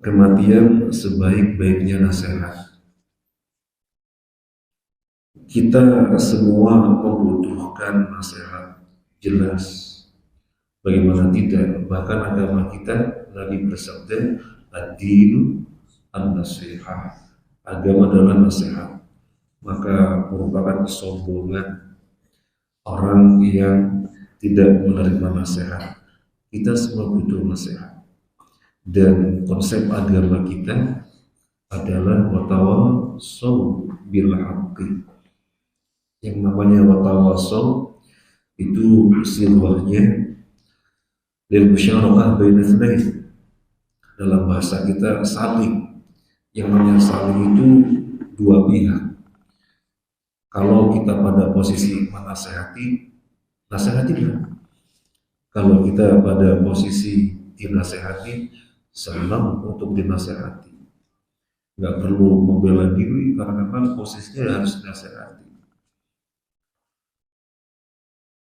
Kematian sebaik-baiknya nasihat. Kita semua membutuhkan nasihat, jelas. Bagaimana tidak? Bahkan agama kita, Nabi bersabda, ad-dinu an-nasihah. Agama adalah nasihat. Maka merupakan kesombongan orang yang tidak menerima nasihat. Kita semua butuh nasihat. Dan konsep agama kita adalah watawassaw bil haqqi. Yang namanya watawassaw itu silahnya lil musyarakah baina tsnain. Dalam bahasa kita saling. Yang namanya saling itu dua pihak. Kalau kita pada posisi menasehati, nasehatilah. Kalau kita pada posisi dinasehati, senang untuk dinasehati. Nggak perlu membela diri karena kan posisinya harus dinasehati.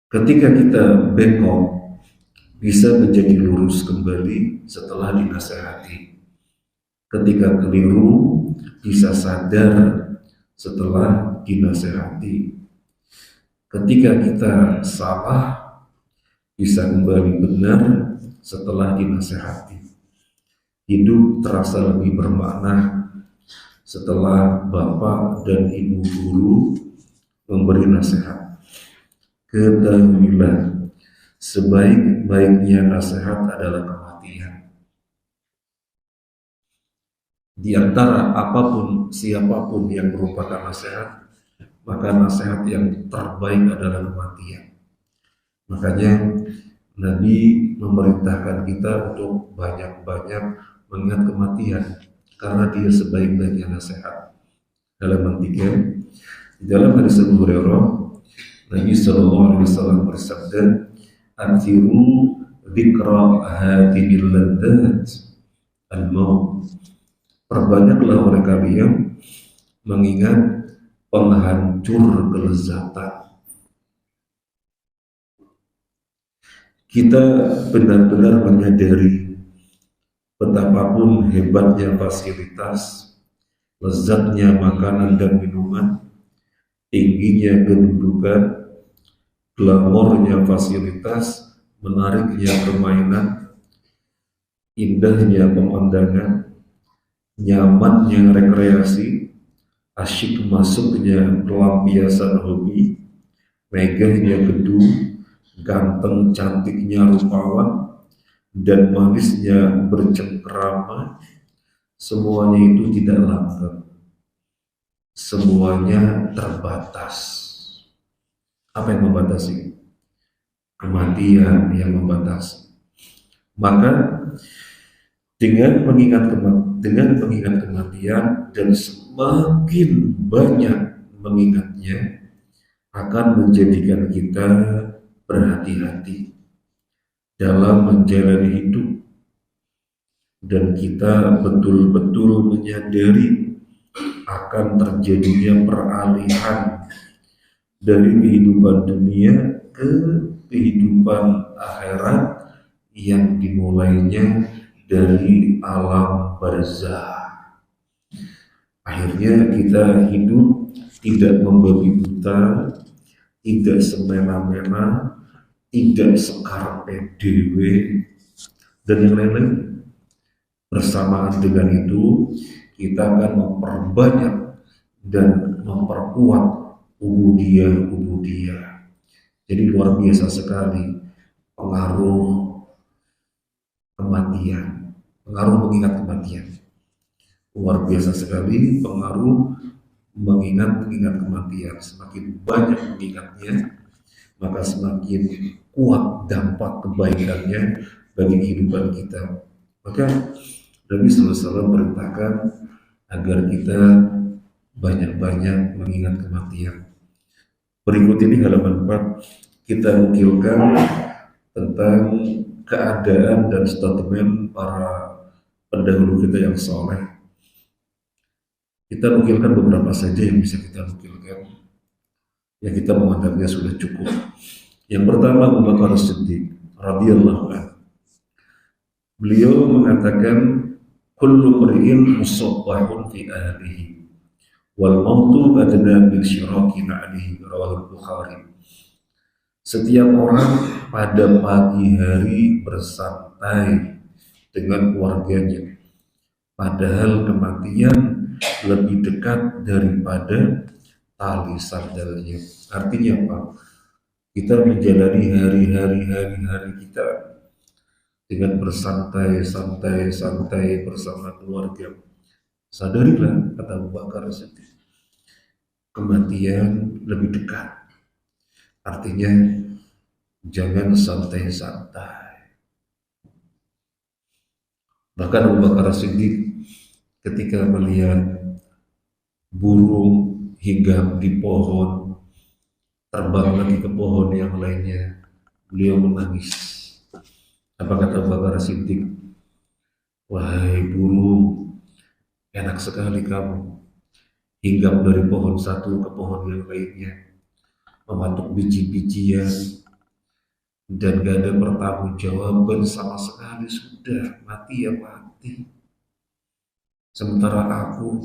Ketika kita bengkok, bisa menjadi lurus kembali setelah dinasehati. Ketika keliru, bisa sadar setelah dinasehati. Ketika kita salah, bisa kembali benar setelah dinasehati. Hidup terasa lebih bermakna setelah bapak dan ibu guru memberi nasihat. Ketahuilah, sebaik-baiknya nasihat adalah kematian. Di antara apapun, siapapun yang merupakan nasihat, maka nasihat yang terbaik adalah kematian. Makanya Nabi memerintahkan kita untuk banyak-banyak mengingat kematian, karena dia sebaik-baiknya nasihat. Dalam 3, di dalam hadis Abu Hurairah, Nabi SAW bersabda, "Athiru dzikra hadhil ladzat al-maut." Perbanyaklah oleh kalian mengingat penghancur kelezatan. Kita benar-benar menyadari betapapun hebatnya fasilitas, lezatnya makanan dan minuman, tingginya kedudukan, glamornya fasilitas, menariknya permainan, indahnya pemandangan, nyamannya rekreasi, asyik masuknya pelampiasan hobi, megahnya gedung, ganteng cantiknya rupawan, dan manisnya bercengkrama, semuanya itu tidak langgeng. Semuanya terbatas. Apa yang membatasi? Kematian yang membatasi. Maka dengan mengingat kematian dan semakin banyak mengingatnya akan menjadikan kita berhati-hati dalam menjalani hidup, dan kita betul-betul menyadari akan terjadinya peralihan dari kehidupan dunia ke kehidupan akhirat yang dimulainya dari alam barzah. Akhirnya kita hidup tidak membabi buta, tidak semena-mena, tidak sekarepe dhewe, dan yang lain-lain. Bersamaan dengan itu, kita akan memperbanyak dan memperkuat ubudiyah. Jadi luar biasa sekali pengaruh kematian, pengaruh mengingat kematian. Luar biasa sekali pengaruh mengingat kematian. Semakin banyak mengingatnya, maka semakin kuat dampak kebaikannya bagi kehidupan kita. Maka Nabi SAW perintahkan agar kita banyak-banyak mengingat kematian. Berikut ini halaman 4, kita nukilkan tentang keadaan dan statement para pendahulu kita yang soleh. Kita nukilkan beberapa saja yang bisa kita nukilkan, yang kita menganggapnya sudah cukup. Yang pertama, Abu Bakar As-Siddiq radhiyallahu anhu. Beliau mengatakan kullu mri'in musabbahun fi ahlihi wal mautu adna bil syiraki na'lihi, rawahul Bukhari. Setiap orang pada pagi hari bersantai dengan keluarganya, padahal kematian lebih dekat daripada tali sandalnya. Artinya apa? Kita menjalani hari-hari kita dengan bersantai bersama keluarga. Sadarilah, kata Abu Bakar Siddiq, kematian lebih dekat. Artinya jangan santai-santai. Bahkan Abu Bakar Siddiq ketika melihat burung hinggap di pohon, terbang lagi ke pohon yang lainnya, beliau menangis. Apa kata Abu Bakar Siddiq? Wahai burung, enak sekali kamu hinggap dari pohon satu ke pohon yang lainnya, mematuk biji-bijian, dan gak ada pertanggungjawaban sama sekali. Sudah mati ya mati. Sementara aku,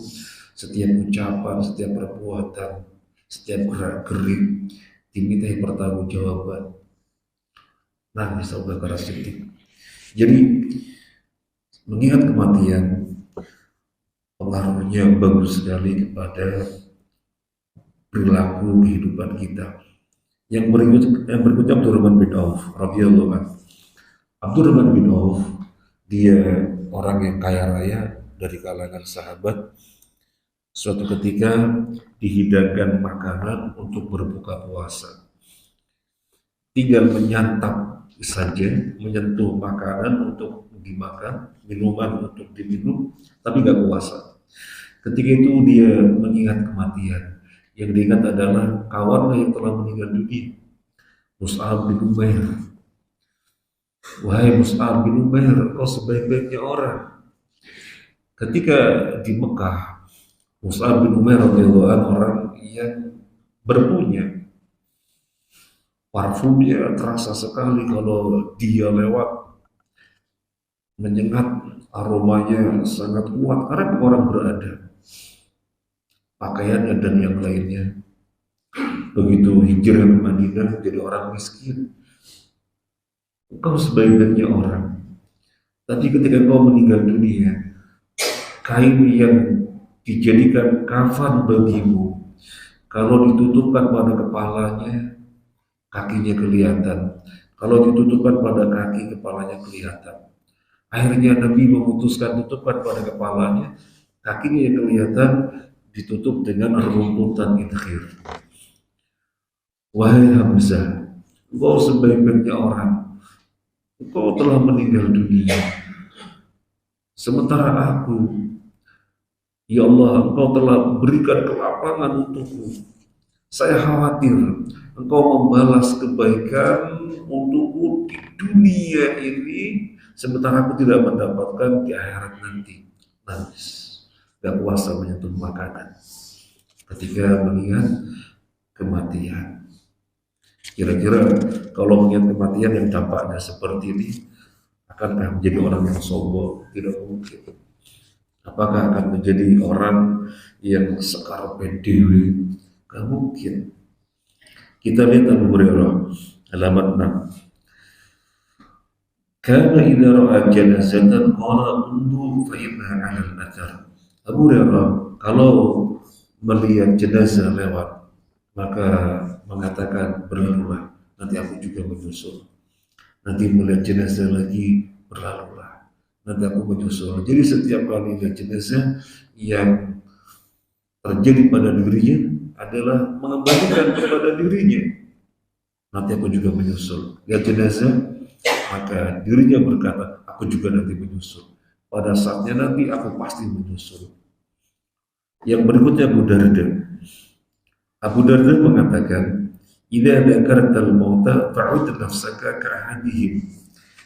setiap ucapan, setiap perbuatan, setiap gerak-gerik dimintai pertanggungjawaban. Nangis Abu Bakar Siddiq. Jadi mengingat kematian pengaruhnya bagus sekali kepada perilaku kehidupan kita. Yang berikutnya Abdurrahman bin Auf radhiyallahu anhu. Abdurrahman bin Auf, dia orang yang kaya raya dari kalangan sahabat. Suatu ketika dihidangkan makanan untuk berbuka puasa. Tinggal menyantap saja, menyentuh makanan untuk dimakan, minuman untuk diminum, tapi gak puasa. Ketika itu dia mengingat kematian. Yang diingat adalah kawannya yang telah meninggal dunia, Mus'ab bin Umair. Wahai Mus'ab bin Umair, kau sebaik-baiknya orang. Ketika di Mekah, Mus'ab bin Umair adalah orang yang berpunya. Parfumnya terasa sekali kalau dia lewat, menyengat, aromanya sangat kuat karena orang berada. Pakaiannya dan yang lainnya. Begitu hijrah ke Madinah jadi orang miskin. Engkau sebaik-baiknya orang. Tapi ketika engkau meninggal dunia, kain yang dijadikan kafan bagimu, kalau ditutupkan pada kepalanya, kakinya kelihatan. Kalau ditutupkan pada kaki, kepalanya kelihatan. Akhirnya Nabi memutuskan tutupkan pada kepalanya, kakinya yang kelihatan, ditutup dengan rumputan idkhir. Wahai Hamzah, engkau sebaik-baiknya orang, engkau telah meninggal dunia. Sementara aku, ya Allah, engkau telah berikan kelapangan untukku. Saya khawatir engkau membalas kebaikan untukku di dunia ini, sementara aku tidak mendapatkan di akhirat nanti. Nangis, gak kuasa menyentuh makanan ketika mengingat kematian. Kira-kira kalau mengingat kematian yang dampaknya seperti ini, akankah menjadi orang yang sombong? Tidak mungkin. Apakah akan menjadi orang yang sekarang dewi? Gak mungkin. Kita lihat Abu Hurairah halaman 6. Kana idza ra'a janazatan qala undu fa innaha 'ala al-athar. Abu Hurairah kalau melihat jenazah lewat, maka mengatakan berlalulah, nanti aku juga menyusul. Nanti melihat jenazah lagi, berlalulah, nanti aku menyusul. Jadi setiap kali lihat jenazah yang terjadi pada dirinya adalah mengembalikan kepada dirinya, nanti aku juga menyusul. Lihat jenazah, maka dirinya berkata, aku juga nanti menyusul. Pada saatnya nanti aku pasti menyusul. Yang berikutnya Abu Darda. Abu Darda mengatakan, idza dzakartal mauta fa'ud nafsaka ka'ahadihim.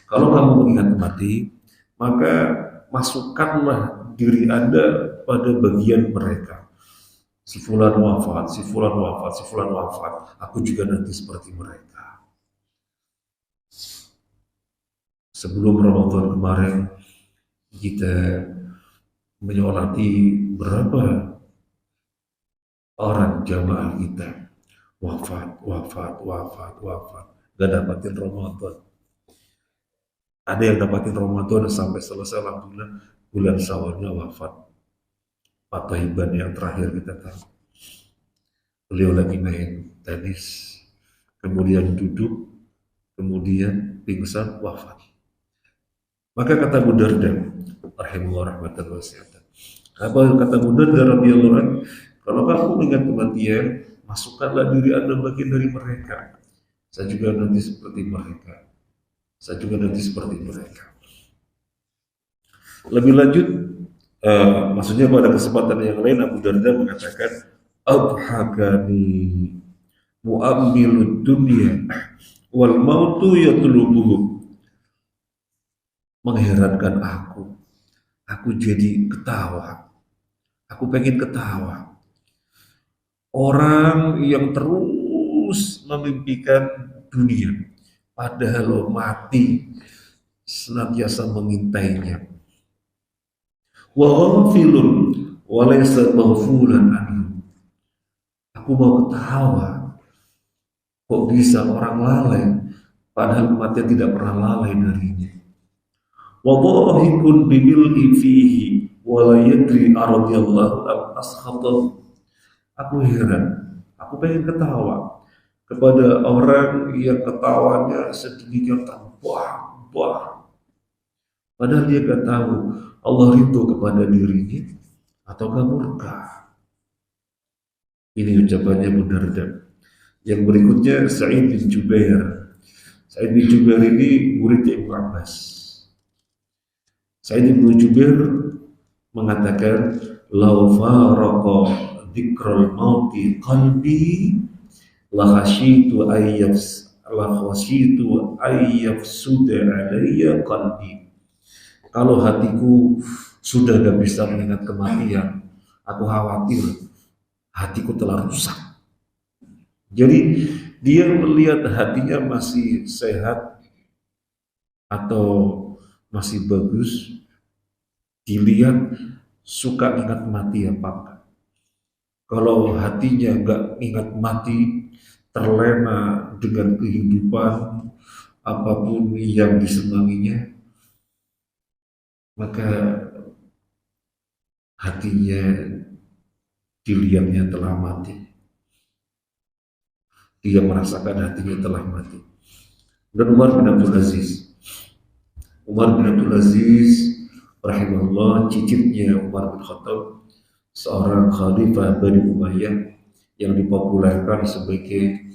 Kalau kamu mengingat mati, maka masukkanlah diri Anda pada bagian mereka. Si fulan wafat, si fulan wafat, si fulan wafat. Aku juga nanti seperti mereka. Sebelum Ramadan kemarin kita menyolati berapa orang jamaah kita wafat, wafat, wafat, wafat. Gak dapatin Ramadan. Ada yang dapatin Ramadan sampai selesai, alhamdulillah bulan Syawalnya wafat. Pak Tohiban yang terakhir kita tahu. Beliau lagi main tenis, kemudian duduk, kemudian pingsan, wafat. Maka kata Abu Darda, rahimahullah rahmatan wasi'atan. Apa kata Abu Darda radhiyallahu anhu? Kalau kamu ingat kematian, masukkanlah diri Anda bagian dari mereka. Saya juga nanti seperti mereka. Saya juga nanti seperti mereka. Lebih lanjut, maksudnya pada kesempatan yang lain Abu Darda mengatakan, Abhakani mu'ammilud dunya wal mautu yatlubuhu. Mengherankan aku jadi ketawa, aku pengen ketawa. Orang yang terus memimpikan dunia, padahal mati senantiasa mengintainya. Wa ghafilun wa laysa maghfulan anhu. Aku mau ketawa, kok bisa orang lalai, padahal kematian tidak pernah lalai darinya. Wa dhahikun bimil'i fihi wa la yadri aradiyallahu am askhatahu. Aku heran, aku pengen ketawa kepada orang yang ketawanya sedemikian terbang-bang. Padahal dia gak tahu Allah ridho kepada dirinya ataukah murka. Ini ucapannya Abu Darda. Yang berikutnya Sa'id bin Jubair. Sa'id bin Jubair ini murid Ibnu Abbas. Sa'id bin Jubair mengatakan, "Lau faraqa dzikral mauti qalbi la khasyitu ayyafsuda alayya qalbi." Kalau hatiku sudah gak bisa mengingat kematian, aku khawatir hatiku telah rusak. Jadi dia melihat hatinya masih sehat atau masih bagus, dilihat suka ingat mati apa enggak. Kalau hatinya enggak ingat mati, terlena dengan kehidupan apapun yang disenanginya, maka hatinya dilihatnya telah mati. Dia merasakan hatinya telah mati. Dan Umar bin Abdul Aziz rahimahullah, cicitnya Umar bin Khattab, seorang khalifah Bani Umayyah yang dipopulerkan sebagai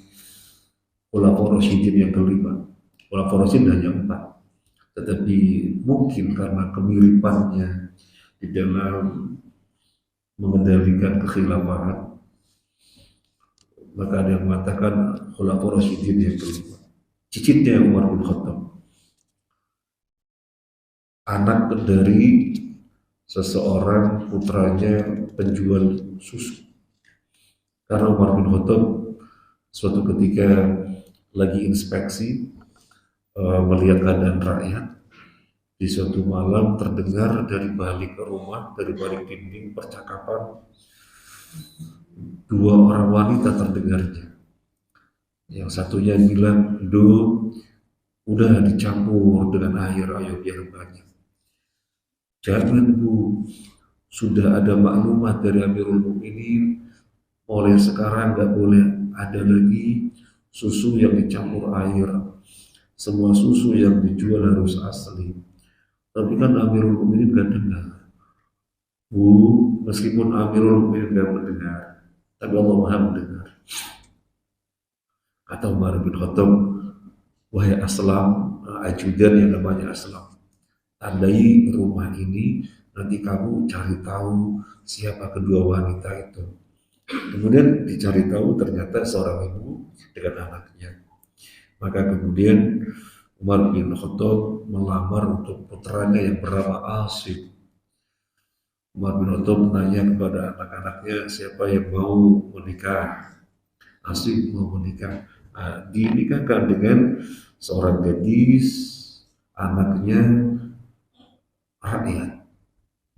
Khulafaur Rasyidin yang kelima. Khulafaur Rasyidin hanya 4, tetapi mungkin karena kemiripannya di dalam mengendalikan kekhilafahan, maka ada yang mengatakan Khulafaur Rasyidin yang kelima. Cicitnya Umar bin Khattab, anak dari seseorang putranya penjual susu. Karena Umar bin Khattab suatu ketika lagi inspeksi, melihat keadaan rakyat, di suatu malam terdengar dari balik rumah, dari balik dinding percakapan dua orang wanita terdengarnya. Yang satunya bilang, udah dicampur dengan air, ayo biar banyak. Jangan Bu, sudah ada maklumat dari Amirul Mukminin, mulai sekarang gak boleh ada lagi susu yang dicampur air. Semua susu yang dijual harus asli. Tapi kan Amirul Mukminin gak dengar. Bu, meskipun Amirul Mukminin gak mendengar, tapi Allah Maha mendengar. Kata Umar bin Khattab, wahai Aslam, ajudan yang namanya Aslam, tandai rumah ini, nanti kamu cari tahu siapa kedua wanita itu. Kemudian dicari tahu ternyata seorang ibu dengan anaknya. Maka kemudian Umar bin Khattab melamar untuk putranya yang bernama Asim. Umar bin Khattab menanya kepada anak-anaknya, siapa yang mau menikah? Asim mau menikah. Dinikahkan dengan seorang gadis anaknya rakyat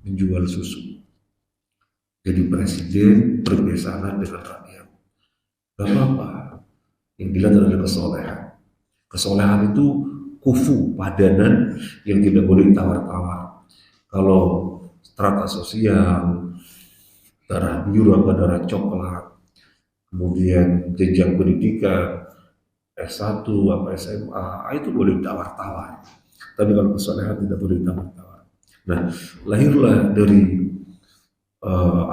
menjual susu. Jadi presiden berbeda dengan rakyat. Gak apa-apa. Yang dilihat adalah kesolehan. Kesolehan itu kufu, padanan yang tidak boleh tawar-tawar. Kalau strata sosial, darah biru apa darah coklat, kemudian jenjang pendidikan, S1 apa SMA, itu boleh tawar-tawar. Tapi kalau kesolehan tidak boleh tawar-tawar. Nah, lahirlah dari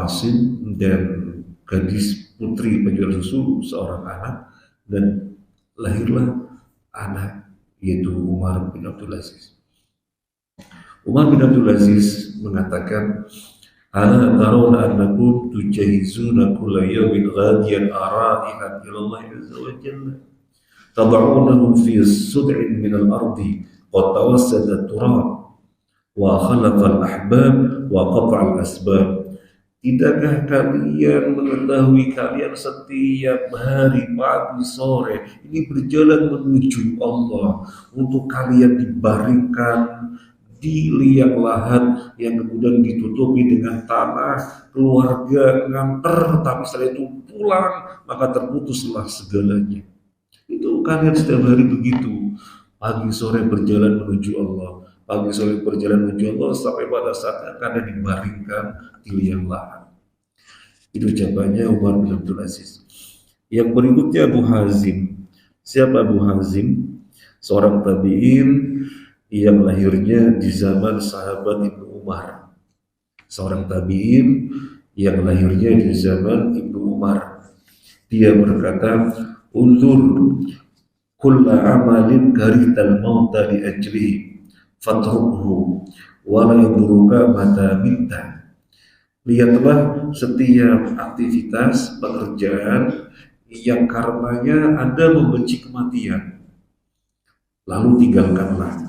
Asim dan gadis putri penjual susu seorang anak, dan lahirlah anak yaitu Umar bin Abdul Aziz. Umar bin Abdul Aziz mengatakan, "Ala tarawna annakum tujahizuna kulla yawmin ghadiyan ara'ihan ila Allah azza wa jalla tad'unahu fi sud'in min al-ardi qad tawassada turab wa khalaqa al-ahbab wa qata'a al-asbab." Tidakkah kalian mengetahui kalian setiap hari, pagi, sore ini berjalan menuju Allah untuk kalian dibaringkan di liang lahat yang kemudian ditutupi dengan tanah, keluarga nganter, tapi setelah itu pulang maka terputuslah segalanya. Itu kalian setiap hari begitu, pagi sore berjalan menuju Allah, pagi sore berjalan menuju Allah sampai pada saat kalian dibaringkan di liang lahat. Itu ucapannya Umar bin Abdul Aziz. Yang berikutnya Abu Hazim. Siapa Abu Hazim? Seorang tabi'in yang lahirnya di zaman sahabat Ibnu Umar. Seorang tabi'in yang lahirnya di zaman Ibnu Umar. Dia berkata, "Unzur kulla amalin karital mauta li ajlihi fatrukhu wa la yadurruka mata minta." Lihatlah setiap aktivitas pekerjaan yang karenanya Anda membenci kematian, lalu tinggalkanlah.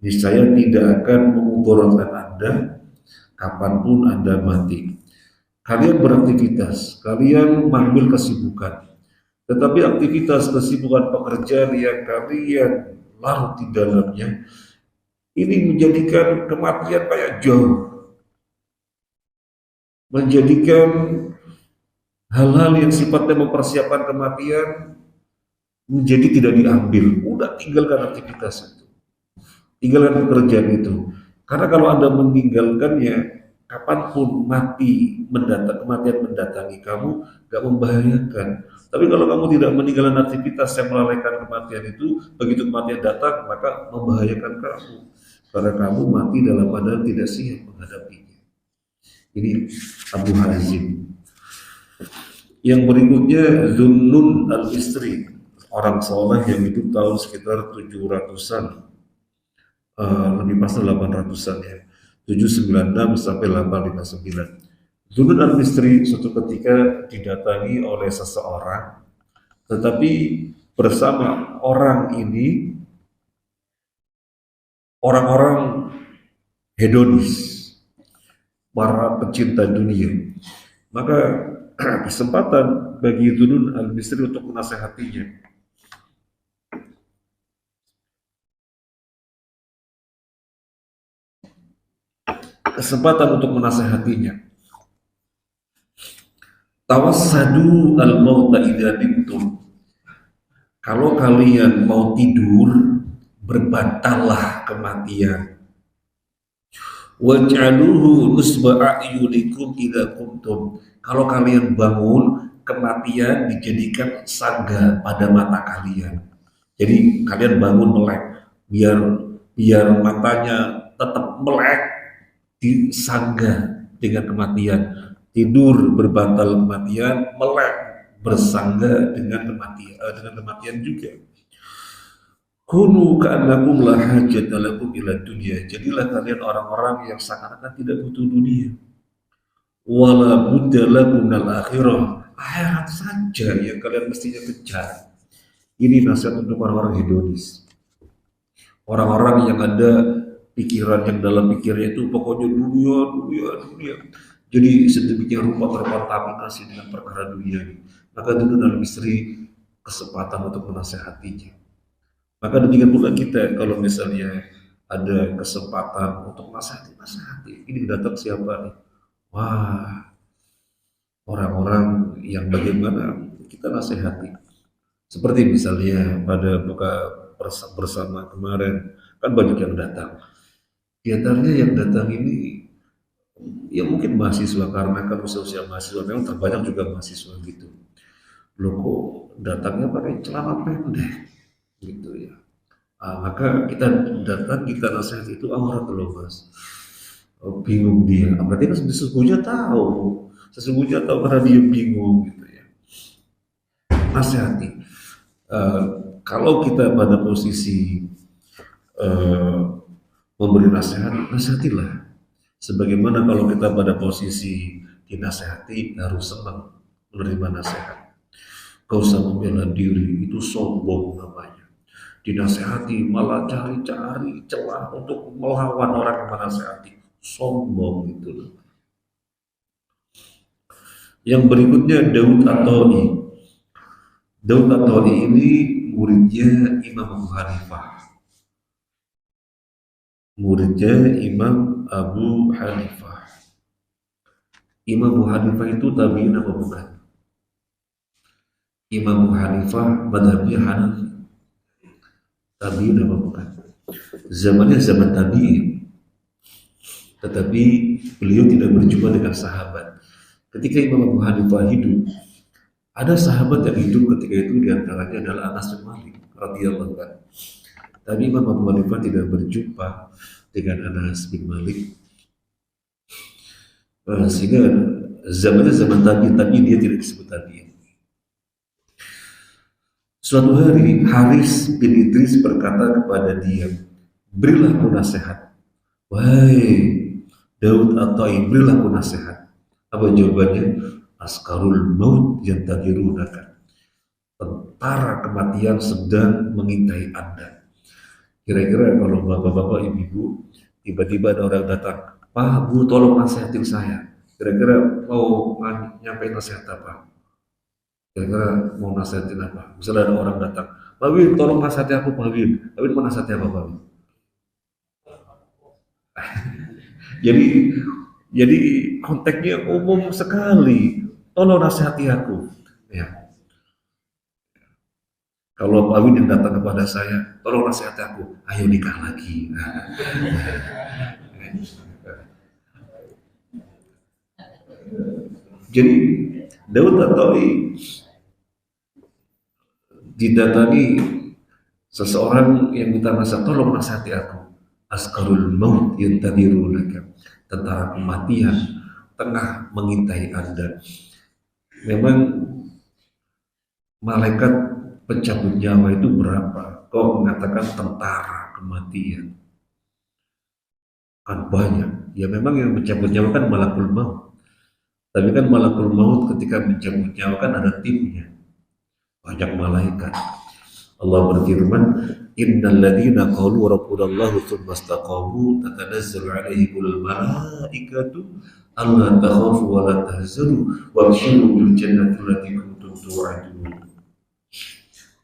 Niscaya tidak akan memudaratkan Anda kapanpun Anda mati. Kalian beraktivitas, kalian mengambil kesibukan, tetapi aktivitas kesibukan pekerjaan yang kalian larut di dalamnya ini menjadikan kematian kayak jauh, menjadikan hal-hal yang sifatnya mempersiapkan kematian menjadi tidak diambil. Udah tinggalkan aktivitas itu, tinggalkan pekerjaan itu. Karena kalau Anda meninggalkannya, kapanpun kematian mendatangi kamu, gak membahayakan. Tapi kalau kamu tidak meninggalkan aktivitas yang melalaikan kematian itu, begitu kematian datang, maka membahayakan kamu. Karena kamu mati dalam keadaan tidak siap menghadapinya. Ini Abu Hazim. Yang berikutnya Zunnun al-Istri, orang soleh yang hidup tahun sekitar 700-an, lebih pas 800-an ya, 796 sampai 859. Zunnun al-Istri suatu ketika didatangi oleh seseorang, tetapi bersama orang ini orang-orang hedonis, para pecinta dunia. Maka kesempatan bagi Zunnun al-Misri untuk menasehatinya. Kesempatan untuk menasehatinya. Tawassadu al-mauta idza nimtum. Kalau kalian mau tidur, berbantallah kematian. Waj'aluhu nusba a'yunikum idza kuntum. Kalau kalian bangun, kematian dijadikan sangga pada mata kalian. Jadi kalian bangun melek, biar matanya tetap melek, disangga dengan kematian. Tidur berbantal kematian, melek bersangga dengan kematian juga. Kunu ka'annakum la hajata lakum ila dunya. Jadilah kalian orang-orang yang seakan-akan tidak butuh dunia. Wala budda lakum minal akhirah. Akhirat saja yang kalian mestinya kejar. Ini nasihat untuk orang-orang hedonis. Orang-orang yang ada pikiran yang dalam pikirnya itu pokoknya dunia. Jadi sedemikian rupa terkontaminasi dengan perkara dunia ini. Maka itu dalam kesempatan untuk menasehatinya. Maka demikian pula kita kalau misalnya ada kesempatan untuk nasihati. Ini datang siapa nih? Wah, orang-orang yang bagaimana kita nasihati. Seperti misalnya pada buka bersama kemarin, kan banyak yang datang. Di antaranya yang datang ini, ya mungkin mahasiswa, karena kan usia mahasiswa, memang terbanyak juga mahasiswa gitu. Loh kok datangnya pakai celana pendek, gitu ya. Maka kita datang, kita nasihat itu aurat loh mas. Bingung dia, berarti kan sesungguhnya tahu karena dia bingung gitu ya. Nasihati. Uh, Kalau kita pada posisi memberi nasihat, nasihatilah. Sebagaimana kalau kita pada posisi dinasehati harus senang menerima nasihat. Kau usah membela diri, itu sombong namanya. Dinasehati malah cari-cari celah untuk melawan orang yang menasehati. Sombong itu. Yang berikutnya Daud At-Ta'i. Daud At-Ta'i ini muridnya Imam Abu Hanifah. Muridnya Imam Abu Hanifah. Imam Abu Hanifah itu tabi'in apa bukan? Imam Abu Hanifah madhabnya Hanafi. Tabi'in apa bukan? Zamannya zaman tabi'in. Tetapi beliau tidak berjumpa dengan sahabat. Ketika Imam Abu Hanifah hidup, ada sahabat yang hidup ketika itu, diantaranya adalah Anas bin Malik radhiyallahu anhu. Tapi Imam Abu Hanifah tidak berjumpa dengan Anas bin Malik, sehingga zamannya zaman tabi'in, tapi dia tidak disebut tabi'in. Suatu hari Haris bin Idris berkata kepada dia, berilah aku nasihat. Wahai Daud At-Ta'i, berilah aku nasihat. Apa jawabannya? Askarul maut yang tadirunaka. Tentara kematian sedang mengintai Anda. Kira-kira kalau bapak-bapak, ibu-ibu, tiba-tiba ada orang datang, Pak, Bu, tolong nasihatin saya. Kira-kira mau nyampein nasihat apa? Kira-kira mau nasihatin apa? Misalnya ada orang datang, Pak Win, tolong nasihati aku, Pak Win. Pak Win mau nasihati apa, Pak Win? jadi konteksnya umum sekali. Tolong nasihati aku. Ya. Kalau Pak Win yang datang kepada saya, tolong nasihati aku. Ayo nikah lagi. Jadi Daud At-Ta'i didatangi seseorang yang minta nasihat, tolong nasihati aku. Askarul maut yantadirunaka. Tentara kematian tengah mengintai Anda. Memang malaikat pencabut nyawa itu berapa? Kau mengatakan tentara kematian. Kan banyak. Ya memang yang mencabut nyawa kan malakul maut. Tapi kan malakul maut ketika mencabut nyawa kan ada timnya. Banyak malaikat. Allah berfirman, innal ladzina qalu rabbunallahu tsumma istaqamu tatanazzalu 'alaihimul malaikatu alla takhafu wa la tahzanu wabshiru bil jannati allati kuntum tu'adun.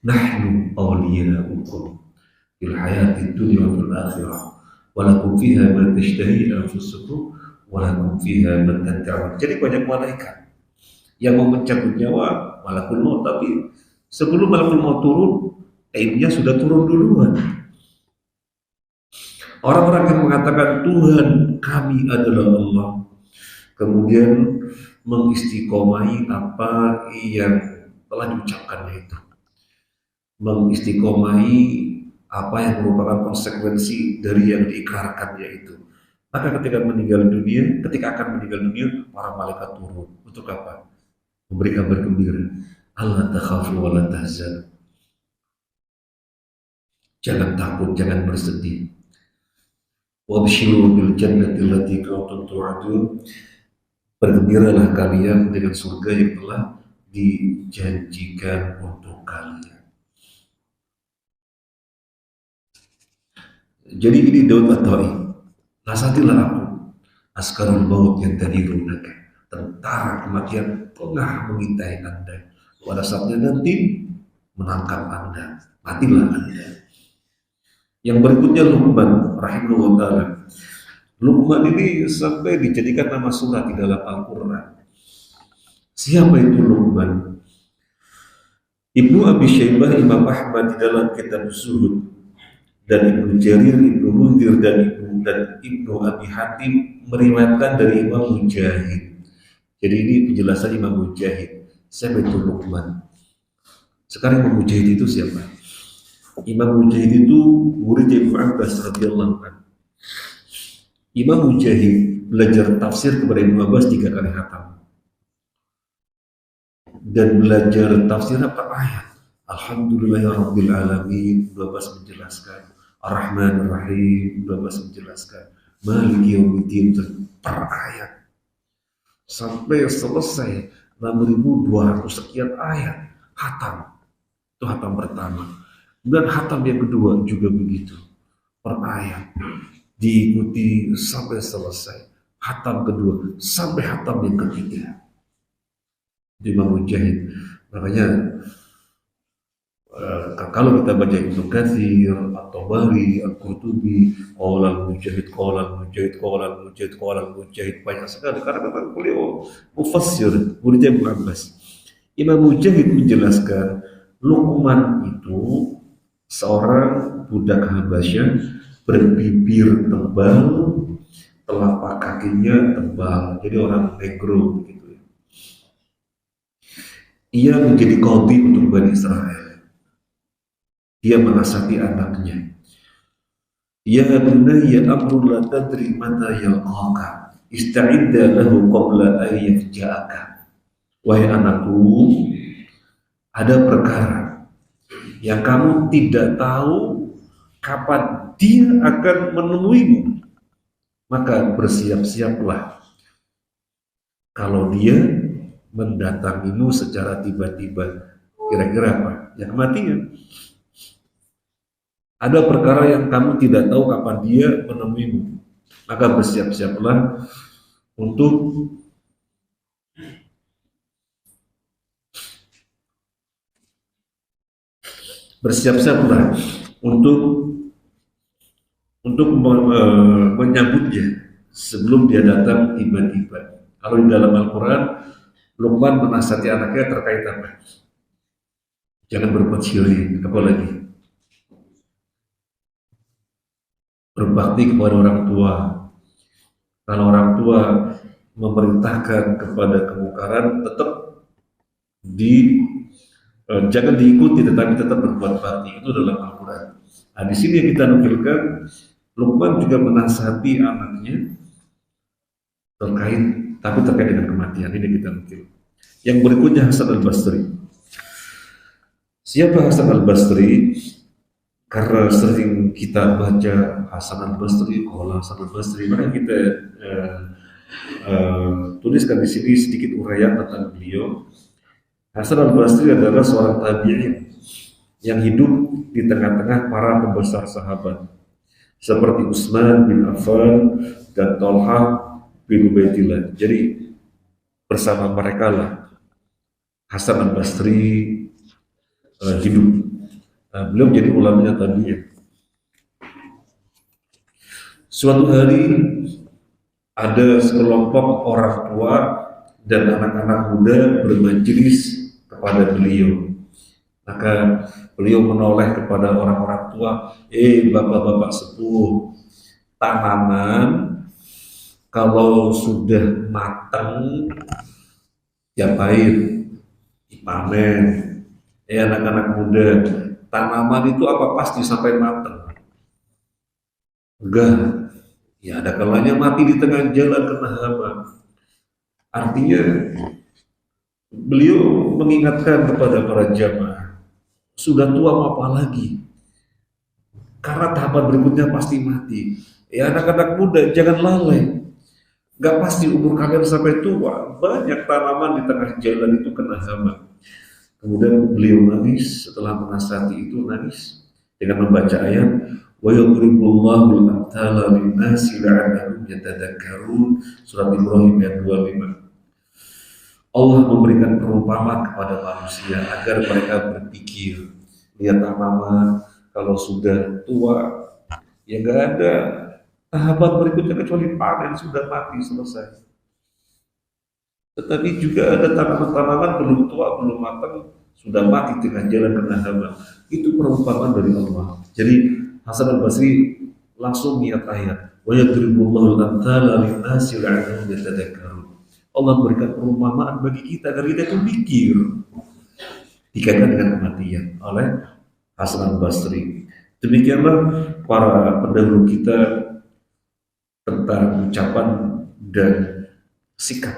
Nahnu awliya'ukum fil hayatid dunya wa fil akhirah wa lakum fiha ma tashtahi anfusukum wa lakum fiha ma tad'un. Jadi banyak malaikat yang mau mencabut nyawa malakul maut, tapi sebelum malakul maut turun, ilmunya sudah turun duluan. Orang-orang yang mengatakan Tuhan kami adalah Allah, kemudian mengistiqomai apa yang telah diucapkannya itu, mengistiqomai apa yang merupakan konsekuensi dari yang diikrarkannya itu. Maka ketika akan meninggal dunia, para malaikat turun. Untuk apa? Memberi kabar gembira. Allah takhafu wa la tahzanu. Jangan takut, jangan bersedih. Wabshiru bil jannati allati kuntum tu'adun. Bergembiralah kalian dengan surga yang telah dijanjikan untuk kalian. Jadi ini Daud At-Ta'i. Nasihatilah aku. Askarul maut yang tadirunaka. Tentara kematian tengah mengintai Anda. Pada saatnya nanti menangkap Anda. Matilah Anda. Yang berikutnya Luqman rahimahullah ta'ala. Luqman ini sampai dijadikan nama surat di dalam Al-Quran. Siapa itu Luqman? Ibnu Abi Syaibah, Imam Ahmad di dalam kitab Zuhud, dan Ibnu Jarir, Ibnu Munzir, dan Ibnu Abi Hatim meriwayatkan dari Imam Mujahid. Jadi ini penjelasan Imam Mujahid. Siapa itu Luqman? Sekarang Imam Mujahid itu siapa? Imam Mujahid itu murid Ibnu Abbas radhiyallahu anhu. Imam Mujahid belajar tafsir kepada Ibnu Abbas 3 kali khatam. Dan belajar tafsir per ayat. Alhamdulillahirabbil alamin, Ibnu Abbas menjelaskan. Ar-Rahman Ar-Rahim, Ibnu Abbas menjelaskan. Maliki yaumiddin per ayat. Sampai selesai 6.200 sekian ayat khatam. Itu khatam pertama. Dan khatam yang kedua juga begitu. Per ayat. Diikuti sampai selesai. Khatam kedua sampai khatam yang ketiga. Imam Mujahid. Makanya kalau kita baca Ibnu Katsir, At-Tabari, Al-Qurtubi, Qaulal Mujahid, banyak sekali karena memang beliau mufassir, muridnya Ibnu Abbas. Imam Mujahid menjelaskan Luqman itu seorang budak Habasyah berbibir tebal, telapak kakinya tebal, jadi orang negro begitu. Ia menjadi qadhi untuk Bani Israel. Dia menasihati anaknya. Ya bunayya amrun la tadri mata yalqaka. Ista'idda lahu qabla an yafja'aka. Wahai anakku, ada perkara yang kamu tidak tahu kapan dia akan menemuimu. Maka bersiap-siaplah kalau dia mendatangimu secara tiba-tiba. Kira-kira apa? Yang kematian. Ada perkara yang kamu tidak tahu kapan dia menemuimu. Maka bersiap-siaplah untuk menyambutnya sebelum dia datang tiba-tiba. Kalau di dalam Al-Quran, Luqman menasihati anaknya terkait apa? Jangan berbuat syirik, apalagi berbakti kepada orang tua. Kalau orang tua memerintahkan kepada kemungkaran, tetap jangan diikuti, tetapi tetap berbuat bakti. Itu dalam Al-Quran. Nah, di sini kita nukilkan Luqman juga menasihati anaknya terkait dengan kematian. Ini kita nukil. Yang berikutnya Hasan al-Basri. Siapa Hasan al-Basri? Karena sering kita baca Hasan al-Basri, Hasan al-Basri, maka kita tuliskan di sini sedikit uraian tentang beliau. Hasan al-Basri adalah seorang tabi'in yang hidup di tengah-tengah para pembesar sahabat seperti Utsman bin Affan dan Thalhah bin Ubaidillah. Jadi bersama mereka lah Hasan al-Basri hidup. Beliau menjadi ulamanya tabi'in. Suatu hari ada sekelompok orang tua dan anak-anak muda bermajelis kepada beliau. Maka beliau menoleh kepada orang-orang tua, bapak-bapak sepuh, tanaman kalau sudah matang diapain? Dipanen. Anak-anak muda, tanaman itu apa pasti sampai matang? Enggak. Ya ada kalanya mati di tengah jalan kena hama. Artinya beliau mengingatkan kepada para jamaah, sudah tua mau apa lagi? Karena tahapan berikutnya pasti mati. Ya anak-anak muda jangan lalai. Gak pasti umur kalian sampai tua. Banyak tanaman di tengah jalan itu kena hama. Kemudian beliau nangis, setelah menasihati itu nangis dengan membaca ayat wa yadribullahu al-amthala lin-nasi la'allahum yatadhakkarun, surat Ibrahim ayat 25. Allah memberikan perumpamaan kepada manusia agar mereka berpikir. Lihat tanaman kalau sudah tua, ya nggak ada tahapan berikutnya kecuali panen, sudah mati selesai. Tetapi juga ada tanaman-tanaman belum tua, belum matang, sudah mati tengah jalan kena hama. Itu perumpamaan dari Allah. Jadi Hasan al Basri langsung niat ayat. Wa yadribullahu al-amthala lin-nasi la'allahum yatadhakkarun. Allah memberikan perumpamaan bagi kita agar kita itu mikir. Dikaitkan dengan kematian oleh Hasan al Basri. Demikianlah para pendahulu kita tentang ucapan dan sikap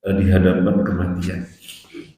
di hadapan kematian.